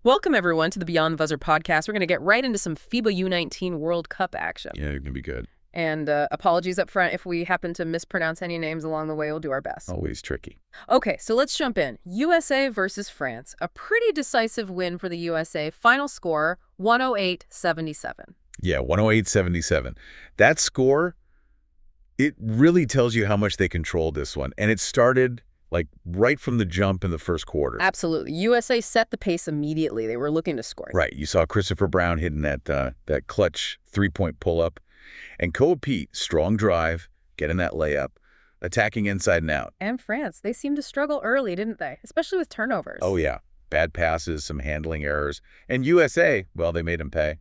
Welcome, everyone, to the Beyond the Buzzer podcast. We're going to get right into some FIBA U19 World Cup action. Yeah, it can be good. And apologies up front if we happen to mispronounce any names along the way. We'll do our best. Always tricky. Okay, so let's jump in. USA versus France. A pretty decisive win for the USA. Final score, 108-77. Yeah, 108-77. That score, it really tells you how much they controlled this one. And it started right from the jump in the first quarter. Absolutely. USA set the pace immediately. They were looking to score. Right. You saw Christopher Brown hitting that clutch three-point pull-up. And Peat, strong drive, getting that layup, attacking inside and out. And France, they seemed to struggle early, didn't they? Especially with turnovers. Oh, yeah. Bad passes, some handling errors. And USA, well, they made them pay.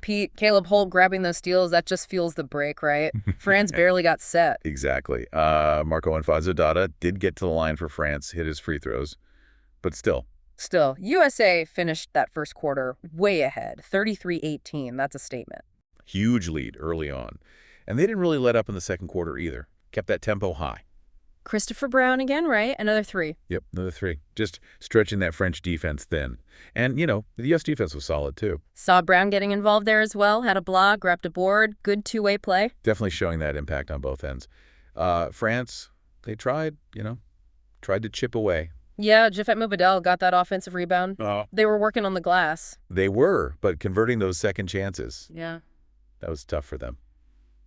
Peat, Caleb Holt grabbing those steals, that just fuels the break, right? France barely got set. Exactly. Marc-Owen Fodzo Dada did get to the line for France, hit his free throws, but still. Still, USA finished that first quarter way ahead, 33-18. That's a statement. Huge lead early on. And they didn't really let up in the second quarter either. Kept that tempo high. Christopher Brown again, right? Another three. Yep, another three. Just stretching that French defense thin. And, the U.S. defense was solid, too. Saw Brown getting involved there as well. Had a block, grabbed a board. Good two-way play. Definitely showing that impact on both ends. France, they tried to chip away. Yeah, Jafet Mubadel got that offensive rebound. Oh. They were working on the glass. They were, but converting those second chances. Yeah. That was tough for them.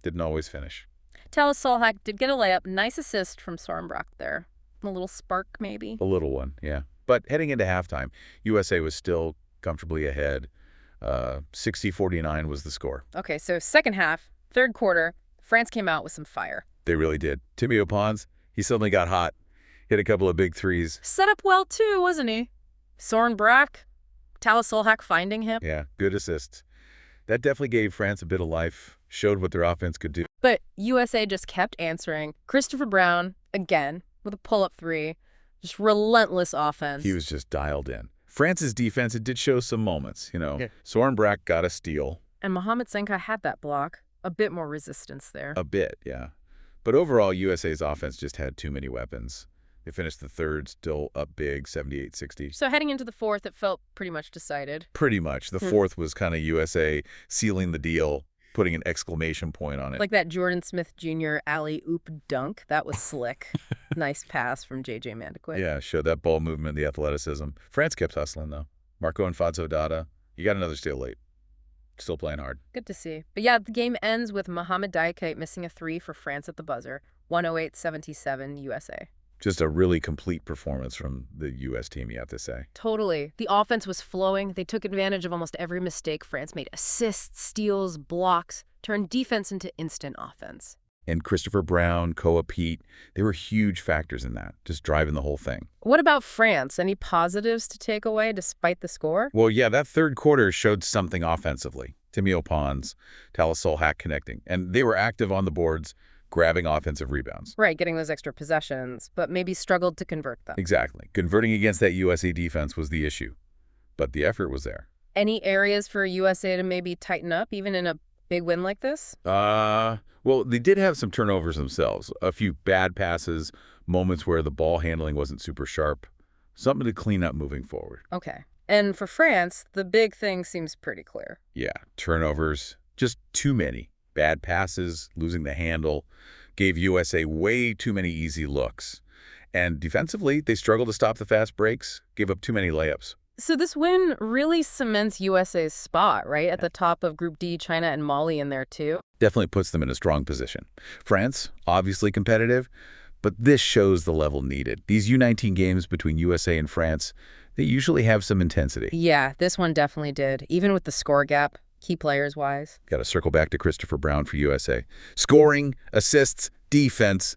Didn't always finish. Tallis Solhack did get a layup. Nice assist from Sorenbrock there. A little spark, maybe. A little one, yeah. But heading into halftime, USA was still comfortably ahead. 60-49 was the score. Okay, so second half, third quarter, France came out with some fire. They really did. Timmy Pons, he suddenly got hot. Hit a couple of big threes. Set up well, too, wasn't he? Sorenbrock, Tallis Solhack finding him. Yeah, good assists. That definitely gave France a bit of life, showed what their offense could do. But USA just kept answering. Christopher Brown, again, with a pull-up three. Just relentless offense. He was just dialed in. France's defense, it did show some moments, Yeah. Sorenbrock got a steal. And Mohamed Senka had that block. A bit more resistance there. A bit, yeah. But overall, USA's offense just had too many weapons. They finished the third still up big, 78-60. So heading into the fourth, it felt pretty much decided. Pretty much. The fourth was kind of USA sealing the deal, putting an exclamation point on it. Like that Jordan Smith Jr. alley-oop dunk. That was slick. Nice pass from J.J. Mandequit. Yeah, showed that ball movement, the athleticism. France kept hustling, though. Marc-Owen Fodzo Dada, you got another steal late. Still playing hard. Good to see. But yeah, the game ends with Mohamed Diakite missing a three for France at the buzzer. 108-77 USA. Just a really complete performance from the U.S. team, you have to say. Totally. The offense was flowing. They took advantage of almost every mistake. France made assists, steals, blocks, turned defense into instant offense. And Christopher Brown, Peat, they were huge factors in that, just driving the whole thing. What about France? Any positives to take away despite the score? Well, yeah, that third quarter showed something offensively. Timmy Pons, Tallis Solhack connecting. And they were active on the boards, grabbing offensive rebounds. Right, getting those extra possessions, but maybe struggled to convert them. Exactly. Converting against that USA defense was the issue, but the effort was there. Any areas for USA to maybe tighten up, even in a big win like this? Well, they did have some turnovers themselves. A few bad passes, moments where the ball handling wasn't super sharp. Something to clean up moving forward. Okay. And for France, the big thing seems pretty clear. Yeah, turnovers, just too many. Bad passes, losing the handle, gave USA way too many easy looks. And defensively, they struggled to stop the fast breaks, gave up too many layups. So this win really cements USA's spot, right? At the top of Group D, China and Mali in there too. Definitely puts them in a strong position. France, obviously competitive, but this shows the level needed. These U19 games between USA and France, they usually have some intensity. Yeah, this one definitely did, even with the score gap. Key players-wise. Got to circle back to Christopher Brown for USA. Scoring, assists, defense.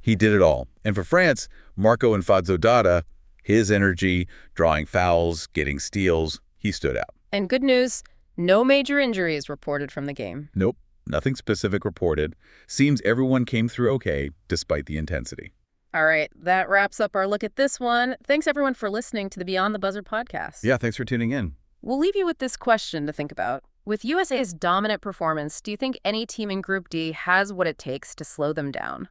He did it all. And for France, Marc-Owen Fodzo Dada, his energy, drawing fouls, getting steals, he stood out. And good news, no major injuries reported from the game. Nope, nothing specific reported. Seems everyone came through okay, despite the intensity. All right, that wraps up our look at this one. Thanks, everyone, for listening to the Beyond the Buzzer podcast. Yeah, thanks for tuning in. We'll leave you with this question to think about. With USA's dominant performance, do you think any team in Group D has what it takes to slow them down?